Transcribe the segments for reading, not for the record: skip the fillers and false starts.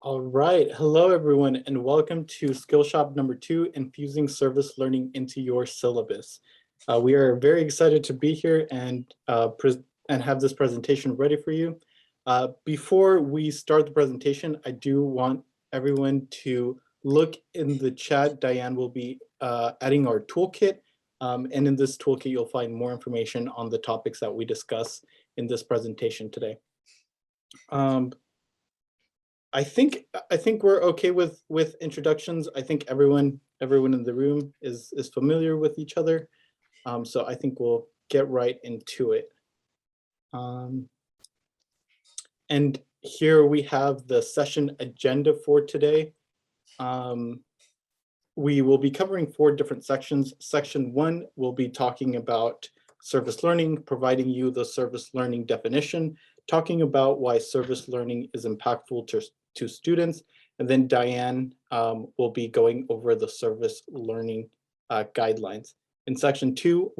All right. Hello, everyone, and welcome to Skillshop number 2, Infusing Service Learning into Your Syllabus. We are very excited to be here and have this presentation ready for you. Before we start the presentation, I do want everyone to look in the chat. Diane will be adding our toolkit, and in this toolkit, you'll find more information on the topics that we discuss in this presentation today. I think we're okay with introductions. I think everyone in the room is familiar with each other, so I think we'll get right into it. And here we have the session agenda for today. We will be covering 4 different sections. Section 1 will be talking about service learning, providing you the service learning definition, talking about why service learning is impactful to students, and then Diane will be going over the service learning guidelines. In section 2,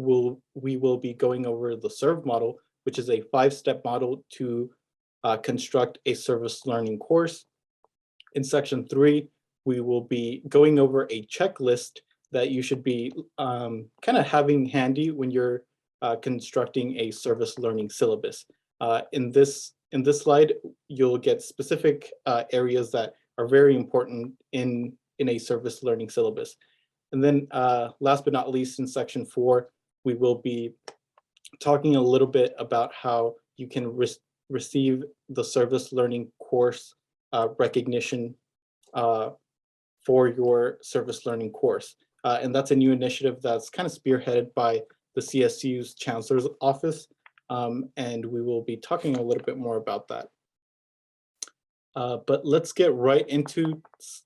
we will be going over the SERVE model, which is a 5-step model to construct a service learning course. In section 3, we will be going over a checklist that you should be kind of having handy when you're constructing a service learning syllabus. In this slide, you'll get specific areas that are very important in a service learning syllabus. And then last but not least, in section 4, we will be talking a little bit about how you can receive the service learning course recognition for your service learning course. And that's a new initiative that's kind of spearheaded by the CSU's Chancellor's Office. And we will be talking a little bit more about that. But let's get right into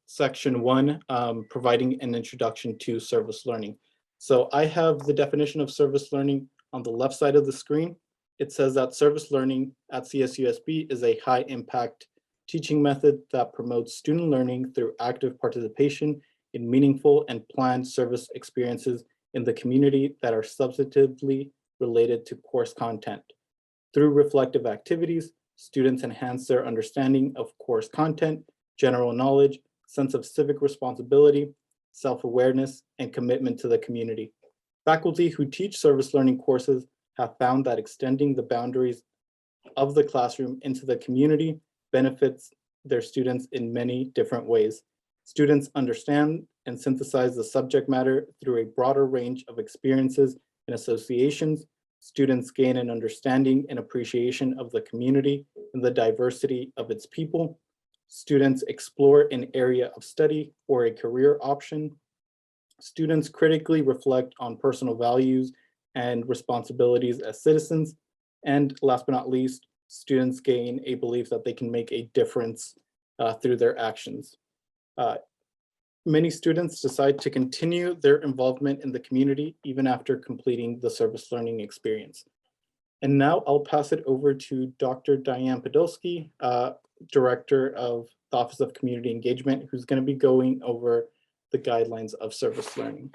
section 1, providing an introduction to service learning. So I have the definition of service learning on the left side of the screen. It says that service learning at CSUSB is a high impact teaching method that promotes student learning through active participation in meaningful and planned service experiences in the community that are substantively related to course content. Through reflective activities, students enhance their understanding of course content, general knowledge, sense of civic responsibility, self-awareness, and commitment to the community. Faculty who teach service learning courses have found that extending the boundaries of the classroom into the community benefits their students in many different ways. Students understand and synthesize the subject matter through a broader range of experiences and associations. Students gain an understanding and appreciation of the community and the diversity of its people. Students explore an area of study or a career option. Students critically reflect on personal values and responsibilities as citizens. And last but not least, students gain a belief that they can make a difference through their actions. Many students decide to continue their involvement in the community even after completing the service learning experience. And now I'll pass it over to Dr. Diane Podolsky, Director of the Office of Community Engagement, who's going to be going over the guidelines of service learning.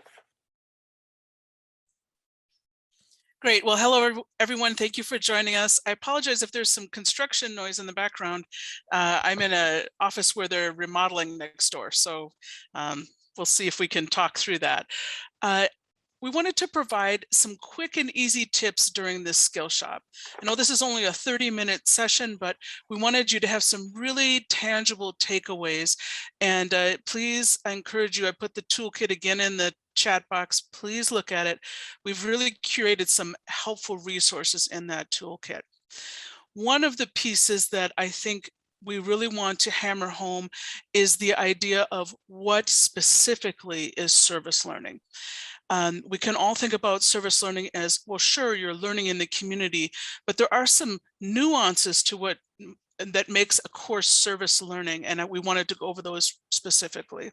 Great. Well, hello, everyone. Thank you for joining us. I apologize if there's some construction noise in the background. I'm in an office where they're remodeling next door, so we'll see if we can talk through that. We wanted to provide some quick and easy tips during this Skillshop. I know this is only a 30-minute session, but we wanted you to have some really tangible takeaways. And please, I encourage you, I put the toolkit again in the chat box. Please look at it. We've really curated some helpful resources in that toolkit. One of the pieces that I think we really want to hammer home is the idea of what specifically is service learning. We can all think about service learning as, well, sure, you're learning in the community, but there are some nuances to what that makes a course service learning, and we wanted to go over those specifically.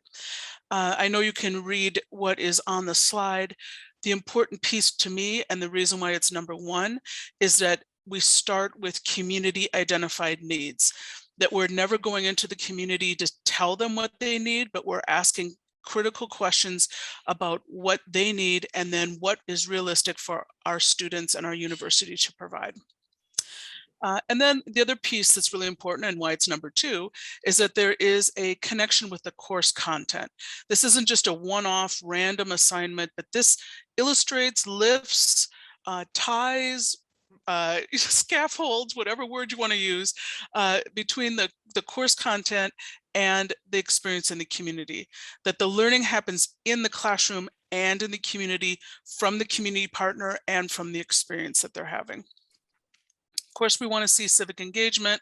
I know you can read what is on the slide. The important piece to me, and the reason why it's number 1, is that we start with community identified needs, that we're never going into the community to tell them what they need, but we're asking critical questions about what they need and then what is realistic for our students and our university to provide. And then the other piece that's really important and why it's number 2 is that there is a connection with the course content. This isn't just a one-off random assignment, but this illustrates, lifts, ties, scaffolds, whatever word you want to use, between the course content and the experience in the community, that the learning happens in the classroom and in the community, from the community partner and from the experience that they're having. Of course, we want to see civic engagement,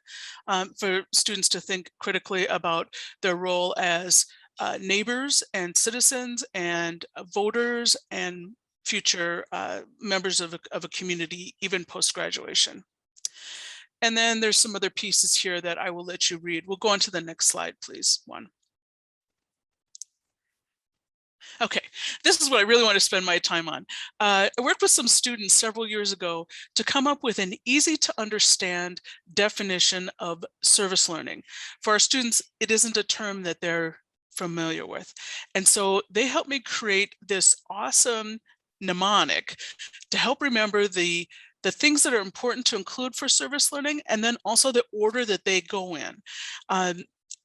for students to think critically about their role as neighbors and citizens and voters and future members of a community, even post-graduation. And then there's some other pieces here that I will let you read. We'll go on to the next slide, please. Okay, this is what I really want to spend my time on. I worked with some students several years ago to come up with an easy to understand definition of service learning. For our students, it isn't a term that they're familiar with. And so they helped me create this awesome mnemonic to help remember the things that are important to include for service learning, and then also the order that they go in.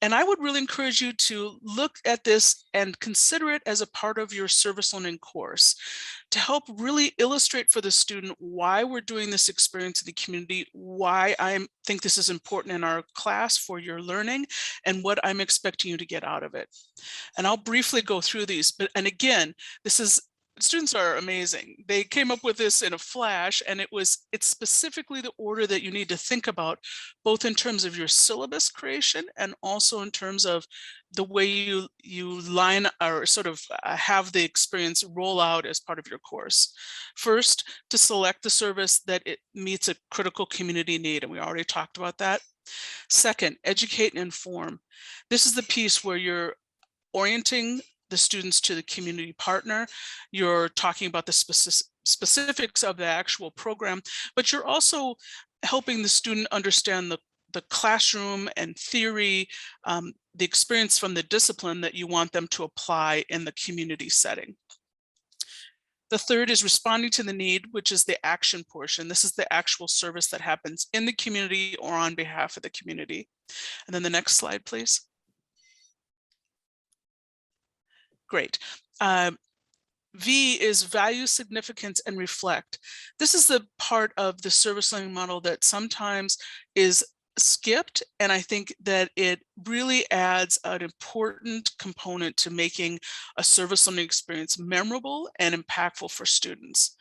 And I would really encourage you to look at this and consider it as a part of your service learning course to help really illustrate for the student why we're doing this experience in the community, why I think this is important in our class for your learning, and what I'm expecting you to get out of it. And I'll briefly go through these, and again, students are amazing. They came up with this in a flash, and it's specifically the order that you need to think about, both in terms of your syllabus creation and also in terms of the way you line or sort of have the experience roll out as part of your course. First, to select the service that it meets a critical community need, and we already talked about that. Second, educate and inform. This is the piece where you're orienting the students to the community partner. You're talking about the specifics of the actual program, but you're also helping the student understand the classroom and theory, the experience from the discipline that you want them to apply in the community setting. The third is responding to the need, which is the action portion. This is the actual service that happens in the community or on behalf of the community. And then the next slide, please. Great. V is value, significance, and reflect. This is the part of the service learning model that sometimes is skipped, and I think that it really adds an important component to making a service learning experience memorable and impactful for students.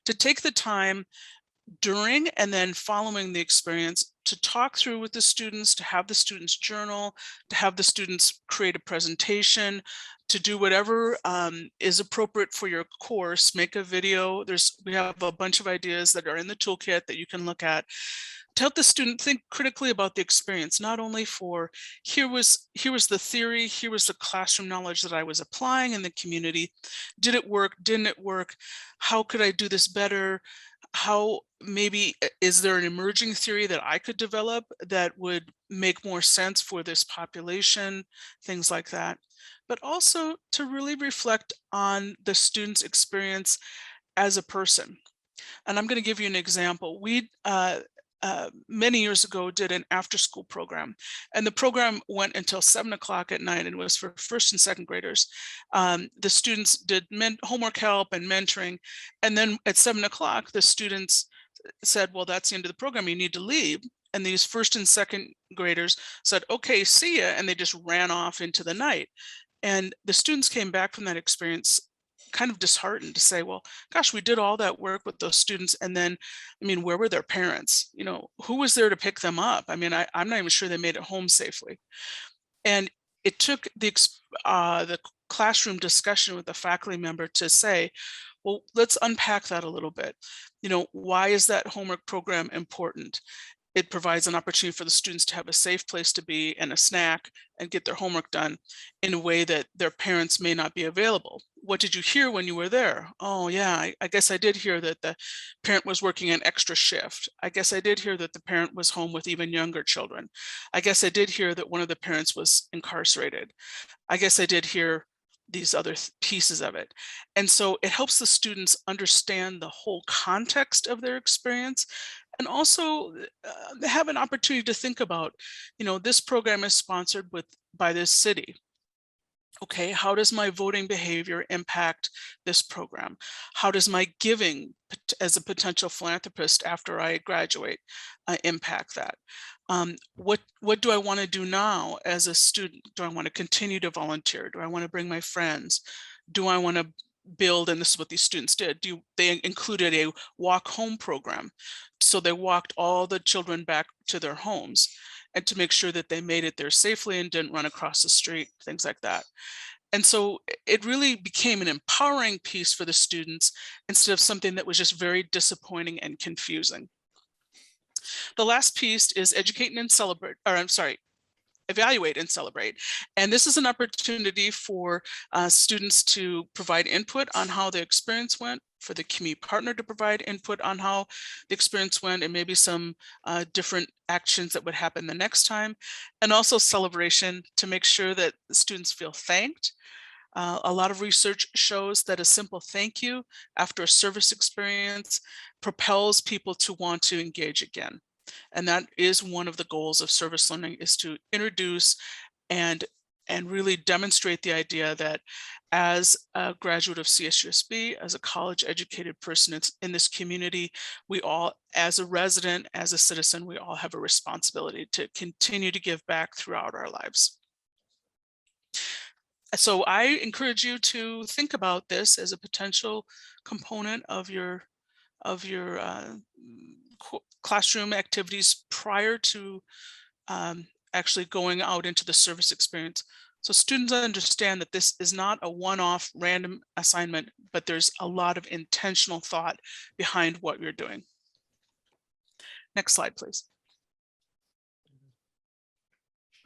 To take the time during and then following the experience to talk through with the students, to have the students journal, to have the students create a presentation, to do whatever is appropriate for your course, make a video. We have a bunch of ideas that are in the toolkit that you can look at to help the student think critically about the experience, not only for here was the theory, here was the classroom knowledge that I was applying in the community. Did it work? Didn't it work? How could I do this better? How maybe is there an emerging theory that I could develop that would make more sense for this population, things like that. But also to really reflect on the student's experience as a person. And I'm going to give you an example. We many years ago did an after-school program, and the program went until 7 o'clock at night, and was for first and second graders. The students did homework help and mentoring, and then at 7 o'clock the students said, well, that's the end of the program, you need to leave. And these first and second graders said, okay, see ya, and they just ran off into the night. And the students came back from that experience kind of disheartened to say, well, gosh, we did all that work with those students, and then, I mean, where were their parents? You know, who was there to pick them up? I mean, I'm not even sure they made it home safely. And it took the classroom discussion with the faculty member to say, well, let's unpack that a little bit. You know, why is that homework program important? It provides an opportunity for the students to have a safe place to be and a snack and get their homework done in a way that their parents may not be available. What did you hear when you were there? Oh yeah, I guess I did hear that the parent was working an extra shift. I guess I did hear that the parent was home with even younger children. I guess I did hear that one of the parents was incarcerated. I guess I did hear these other pieces of it. And so it helps the students understand the whole context of their experience, And also have an opportunity to think about, this program is sponsored by this city. Okay, how does my voting behavior impact this program? How does my giving as a potential philanthropist after I graduate impact that? What do I want to do now as a student? Do I want to continue to volunteer? Do I want to bring my friends? Do I want to build, and this is what these students did, they included a walk home program. So they walked all the children back to their homes, and to make sure that they made it there safely and didn't run across the street, things like that. And so it really became an empowering piece for the students instead of something that was just very disappointing and confusing. The last piece is educate and celebrate, or I'm sorry, evaluate and celebrate. And this is an opportunity for students to provide input on how the experience went, for the community partner to provide input on how the experience went, and maybe some different actions that would happen the next time. And also celebration to make sure that the students feel thanked. A lot of research shows that a simple thank you after a service experience propels people to want to engage again. And that is one of the goals of service learning, is to introduce and really demonstrate the idea that as a graduate of CSUSB, as a college educated person in this community, we all, as a resident, as a citizen, we all have a responsibility to continue to give back throughout our lives. So I encourage you to think about this as a potential component of your classroom activities prior to actually going out into the service experience. So students understand that this is not a one-off random assignment, but there's a lot of intentional thought behind what you're doing. Next slide, please.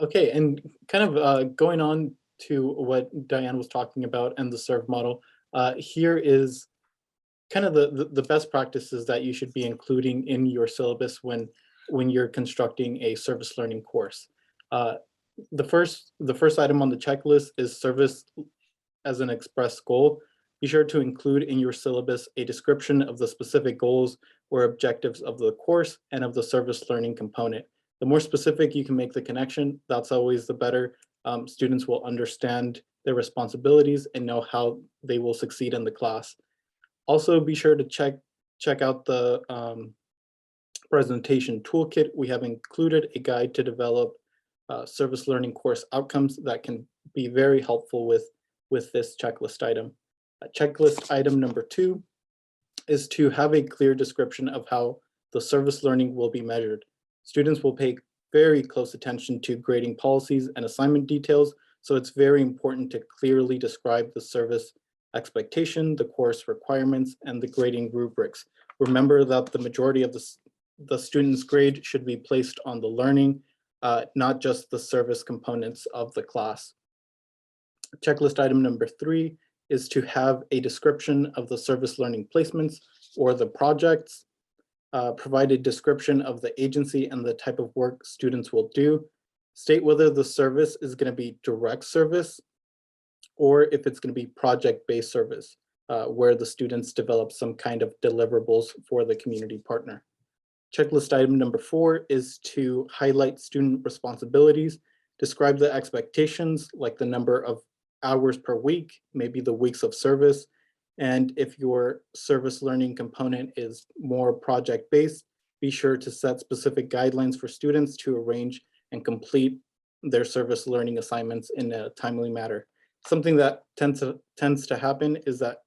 Okay, and kind of going on to what Diane was talking about and the serve model, here is kind of the best practices that you should be including in your syllabus when you're constructing a service learning course. The first item on the checklist is service as an express goal. Be sure to include in your syllabus a description of the specific goals or objectives of the course and of the service learning component. The more specific you can make the connection, that's always the better. Students will understand their responsibilities and know how they will succeed in the class. Also, be sure to check out the presentation toolkit. We have included a guide to develop service learning course outcomes that can be very helpful with this checklist item. Checklist item number 2 is to have a clear description of how the service learning will be measured. Students will pay very close attention to grading policies and assignment details, so it's very important to clearly describe the service expectation, the course requirements, and the grading rubrics. Remember that the majority of the student's grade should be placed on the learning, not just the service components of the class. Checklist item number 3 is to have a description of the service learning placements or the projects. Provide a description of the agency and the type of work students will do. State whether the service is going to be direct service or if it's going to be project-based service, where the students develop some kind of deliverables for the community partner. Checklist item number 4 is to highlight student responsibilities, describe the expectations, like the number of hours per week, maybe the weeks of service, and if your service learning component is more project-based, be sure to set specific guidelines for students to arrange and complete their service learning assignments in a timely manner. Something that tends to happen is that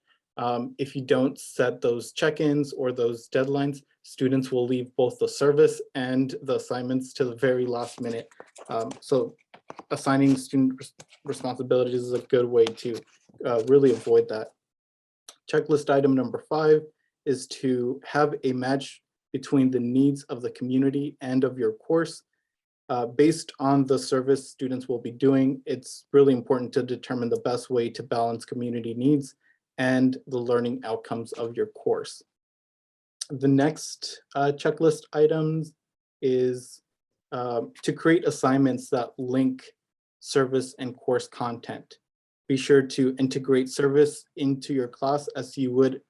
if you don't set those check-ins or those deadlines, students will leave both the service and the assignments to the very last minute. So assigning student responsibilities is a good way to really avoid that. Checklist item number 5 is to have a match between the needs of the community and of your course. Based on the service students will be doing, it's really important to determine the best way to balance community needs and the learning outcomes of your course. The next checklist items is to create assignments that link service and course content. Be sure to integrate service into your class as you would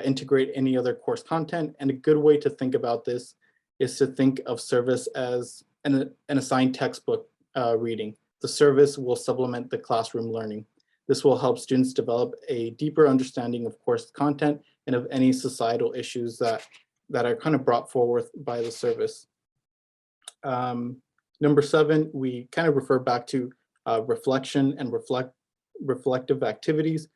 integrate any other course content. And a good way to think about this is to think of service as an assigned textbook reading. The service will supplement the classroom learning. This will help students develop a deeper understanding of course content and of any societal issues that are kind of brought forward by the service. Number 7, we kind of refer back to reflection and reflective activities.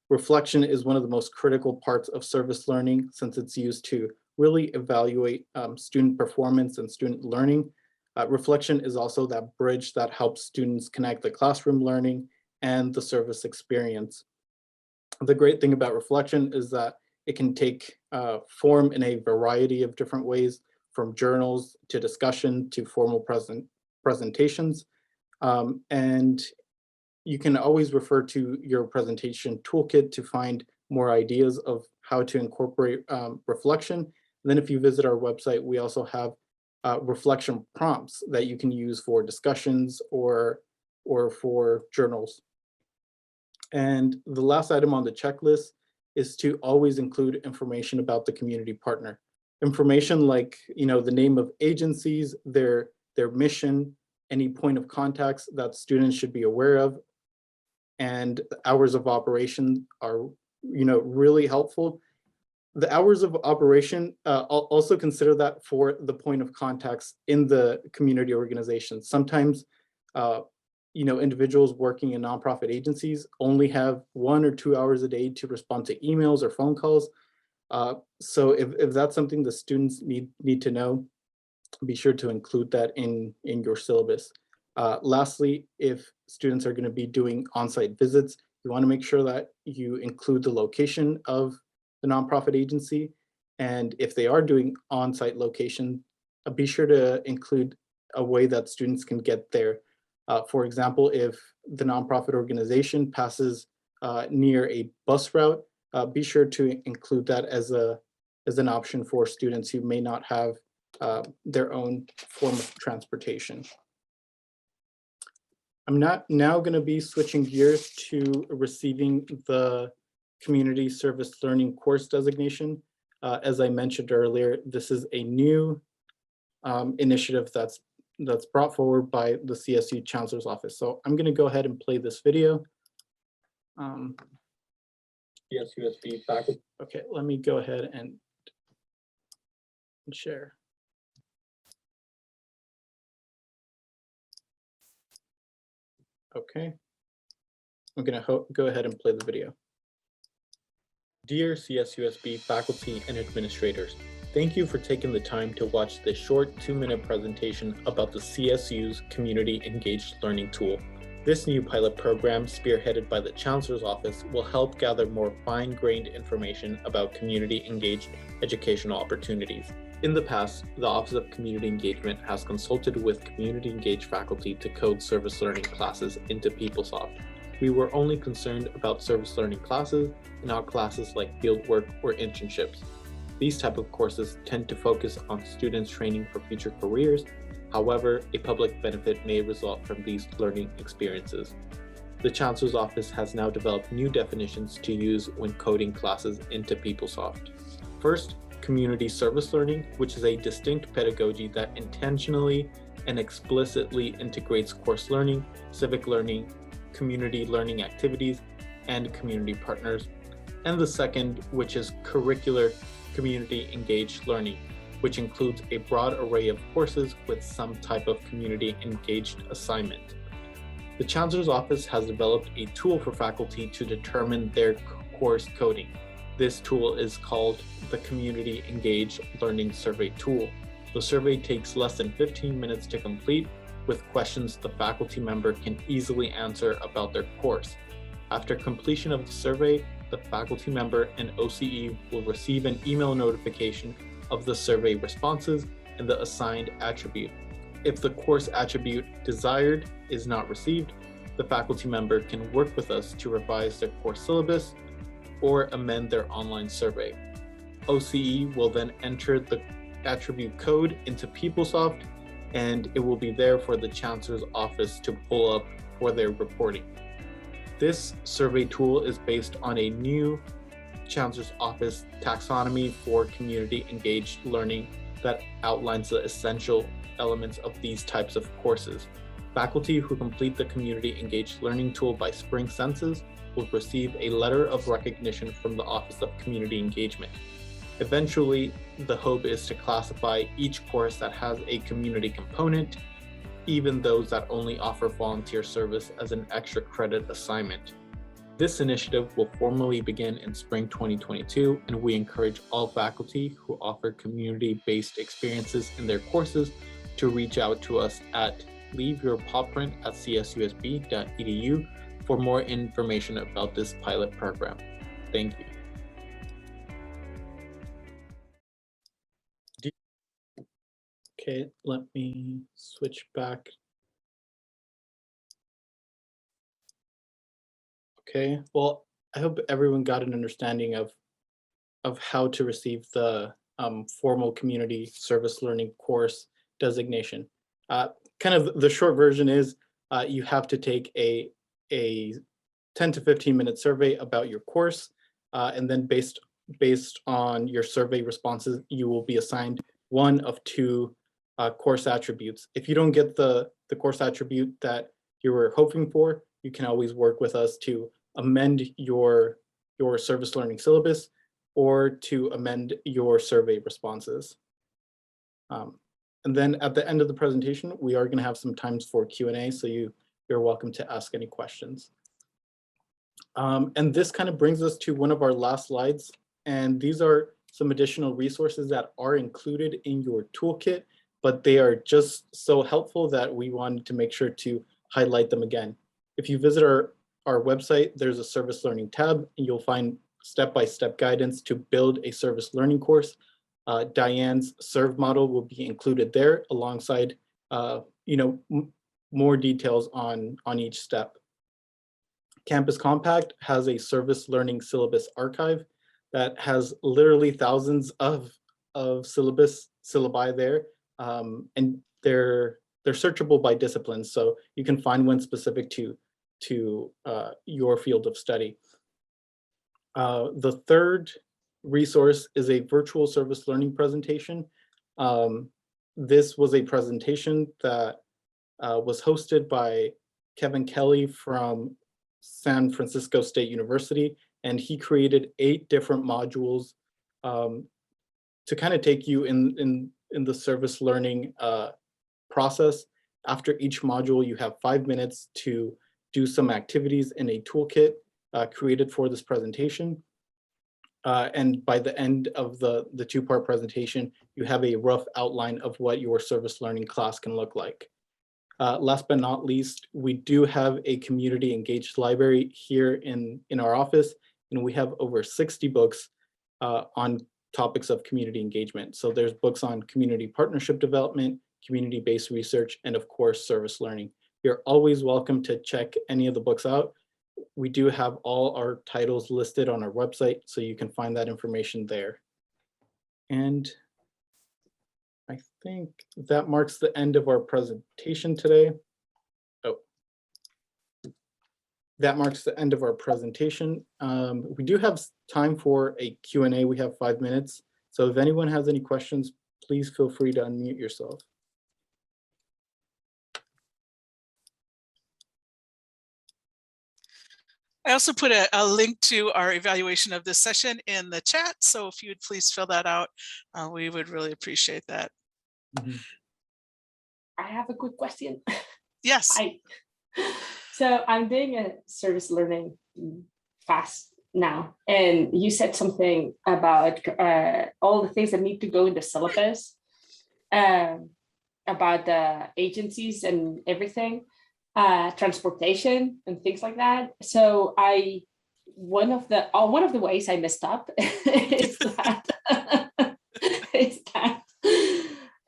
Reflection is one of the most critical parts of service learning since it's used to really evaluate student performance and student learning. Reflection is also that bridge that helps students connect the classroom learning and the service experience. The great thing about reflection is that it can take form in a variety of different ways, from journals to discussion to formal presentations. And you can always refer to your presentation toolkit to find more ideas of how to incorporate reflection. And then if you visit our website, we also have reflection prompts that you can use for discussions or for journals. And the last item on the checklist is to always include information about the community partner. Information like, the name of agencies, their mission, any point of contacts that students should be aware of, and hours of operation are, really helpful. The hours of operation, I'll also consider that for the point of contacts in the community organization. Sometimes, individuals working in nonprofit agencies only have 1 or 2 hours a day to respond to emails or phone calls. So if that's something the students need to know, be sure to include that in your syllabus. Lastly, if students are going to be doing on-site visits, you want to make sure that you include the location of the nonprofit agency. And if they are doing on-site location, be sure to include a way that students can get there. For example, if the nonprofit organization passes near a bus route, be sure to include that as an option for students who may not have their own form of transportation. I'm now going to be switching gears to receiving the Community Service Learning course designation. As I mentioned earlier, this is a new initiative that's brought forward by the CSU Chancellor's Office. So I'm going to go ahead and play this video. CSUSB faculty. Okay, let me go ahead and share. Okay, I'm going to go ahead and play the video. Dear CSUSB faculty and administrators, thank you for taking the time to watch this short 2-minute presentation about the CSU's Community Engaged Learning tool. This new pilot program, spearheaded by the Chancellor's Office, will help gather more fine-grained information about community-engaged educational opportunities. In the past, the Office of Community Engagement has consulted with community-engaged faculty to code service learning classes into PeopleSoft. We were only concerned about service learning classes, not classes like fieldwork or internships. These type of courses tend to focus on students training for future careers. However, a public benefit may result from these learning experiences. The Chancellor's Office has now developed new definitions to use when coding classes into PeopleSoft. First, community service learning, which is a distinct pedagogy that intentionally and explicitly integrates course learning, civic learning, community learning activities, and community partners. And the second, which is curricular community engaged learning, which includes a broad array of courses with some type of community engaged assignment. The Chancellor's Office has developed a tool for faculty to determine their course coding. This tool is called the Community Engaged Learning Survey Tool. The survey takes less than 15 minutes to complete, with questions the faculty member can easily answer about their course. After completion of the survey, the faculty member and OCE will receive an email notification of the survey responses and the assigned attribute. If the course attribute desired is not received, the faculty member can work with us to revise their course syllabus or amend their online survey. OCE will then enter the attribute code into PeopleSoft, and it will be there for the Chancellor's Office to pull up for their reporting. This survey tool is based on a new Chancellor's Office taxonomy for community engaged learning that outlines the essential elements of these types of courses. Faculty who complete the community engaged learning tool by spring census will receive a letter of recognition from the Office of Community Engagement. Eventually, the hope is to classify each course that has a community component, even those that only offer volunteer service as an extra credit assignment. This initiative will formally begin in spring 2022, and we encourage all faculty who offer community-based experiences in their courses to reach out to us at leaveyourpawprint@csusb.edu for more information about this pilot program. Thank you. Okay, let me switch back. Okay, well, I hope everyone got an understanding of how to receive the formal community service learning course designation. Kind of the short version is you have to take a 10 to 15 minute survey about your course, and then based on your survey responses, you will be assigned one of two course attributes. If you don't get the course attribute that you were hoping for, you can always work with us to amend your service learning syllabus or to amend your survey responses. And then at the end of the presentation, we are going to have some times for Q&A, so you're welcome to ask any questions. And this kind of brings us to one of our last slides, and these are some additional resources that are included in your toolkit, but they are just so helpful that we wanted to make sure to highlight them again. If you visit our website, there's a service learning tab, and you'll find step-by-step guidance to build a service learning course. Diane's serve model will be included there alongside more details on each step. Campus Compact has a service learning syllabus archive that has literally thousands of syllabi there, and they're searchable by discipline, so you can find one specific to your field of study. The third resource is a virtual service learning presentation. This was a presentation that was hosted by Kevin Kelly from San Francisco State University, and he created 8 different modules to kind of take you in the service learning process. After each module, you have 5 minutes to do some activities in a toolkit created for this presentation. And by the end of the 2-part presentation, you have a rough outline of what your service learning class can look like. Last but not least, we do have a community engaged library here in our office, and we have over 60 books on topics of community engagement. So there's books on community partnership development, community-based research, and of course, service learning. You're always welcome to check any of the books out. We do have all our titles listed on our website, so you can find that information there. And I think that marks the end of our presentation today. Oh, that marks the end of our presentation. We do have time for a Q&A. We have 5 minutes. So if anyone has any questions, please feel free to unmute yourself. I also put a link to our evaluation of this session in the chat. So if you would please fill that out, we would really appreciate that. Mm-hmm. I have a quick question. Yes. So I'm doing a service learning fast now, and you said something about all the things that need to go in the syllabus, about the agencies and everything. Transportation and things like that. So one of the ways I messed up is that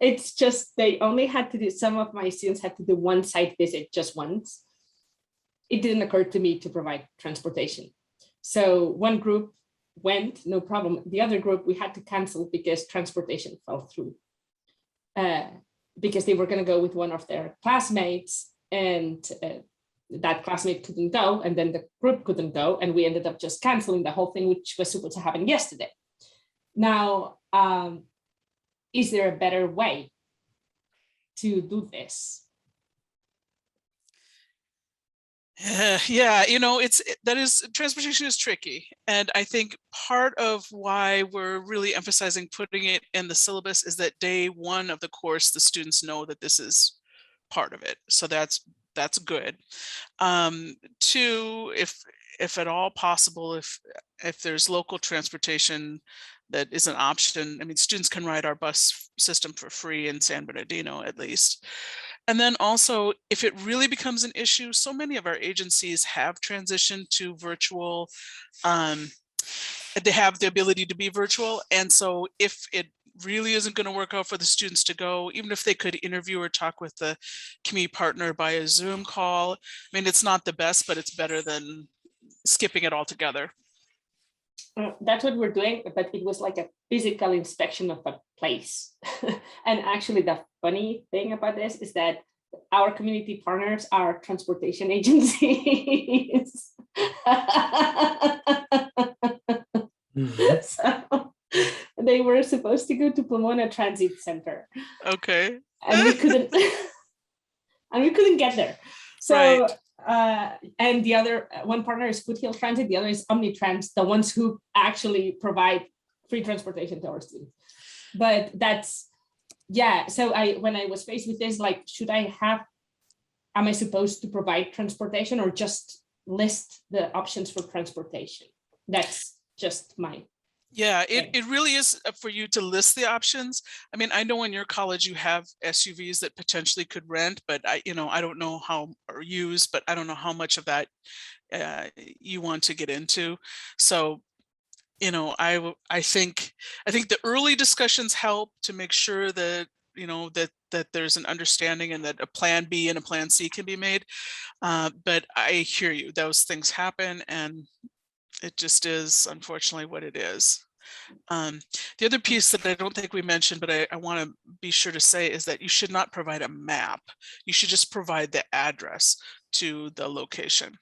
it's just they only had to do, some of my students had to do one site visit just once. It didn't occur to me to provide transportation. So one group went, no problem. The other group we had to cancel because transportation fell through. Because they were going to go with one of their classmates, and that classmate couldn't go, and then the group couldn't go, and we ended up just canceling the whole thing, which was supposed to happen yesterday. Now, is there a better way to do this? Yeah, transportation is tricky. And I think part of why we're really emphasizing putting it in the syllabus is that day one of the course, the students know that this is part of it. So that's good. Two, if at all possible, if there's local transportation that is an option, I mean, students can ride our bus system for free in San Bernardino at least. And then also, if it really becomes an issue, so many of our agencies have transitioned to virtual. They have the ability to be virtual. And so if it really isn't going to work out for the students to go, even if they could interview or talk with the community partner by a Zoom call, I mean, it's not the best, but it's better than skipping it altogether. That's what we're doing, but it was like a physical inspection of a place. And actually the funny thing about this is that our community partners are transportation agencies. So they were supposed to go to Pomona Transit Center. Okay. And we couldn't get there. So Right. And the other one partner is Foothill Transit, the other is Omnitrans, the ones who actually provide free transportation to our students. But that's, yeah, so when I was faced with this, like, am I supposed to provide transportation or just list the options for transportation? That's just my. Yeah, it really is for you to list the options. I mean, I know in your college you have SUVs that potentially could rent, but I don't know how, or use, but I don't know how much of that you want to get into. So, I think the early discussions help to make sure that, that there's an understanding and that a plan B and a plan C can be made. But I hear you, those things happen, and it just is unfortunately what it is. The other piece that I don't think we mentioned, but I want to be sure to say, is that you should not provide a map. You should just provide the address to the location.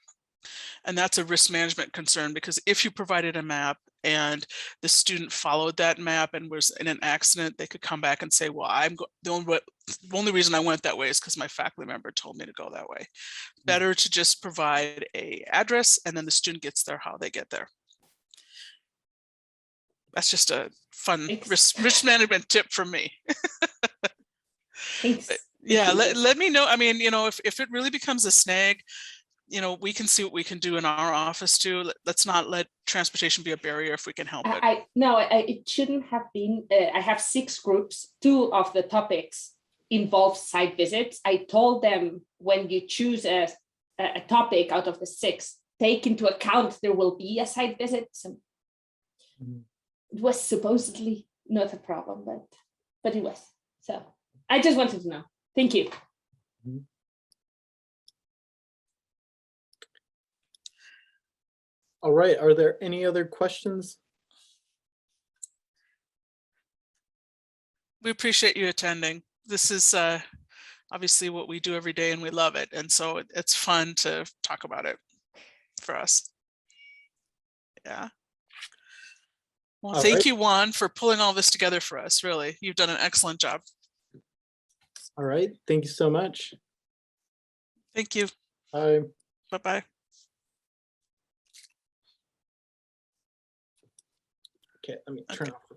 And that's a risk management concern, because if you provided a map and the student followed that map and was in an accident, they could come back and say, well, the only reason I went that way is because my faculty member told me to go that way. Better to just provide an address, and then the student gets there how they get there. That's just a fun risk management tip from me. Thanks. Yeah, let me know. I mean, if it really becomes a snag, we can see what we can do in our office too. Let's not let transportation be a barrier if we can help it. It shouldn't have been. I have 6 groups. 2 of the topics involve site visits. I told them, when you choose a topic out of the 6, take into account there will be a site visit. So it was supposedly not a problem, but it was. So I just wanted to know. Thank you. All right, are there any other questions? We appreciate you attending. This is obviously what we do every day, and we love it. And so it's fun to talk about it for us. Yeah. Well, thank you, Juan, for pulling all this together for us. Really, you've done an excellent job. All right, thank you so much. Thank you. Bye. Bye-bye. Okay, let me turn off.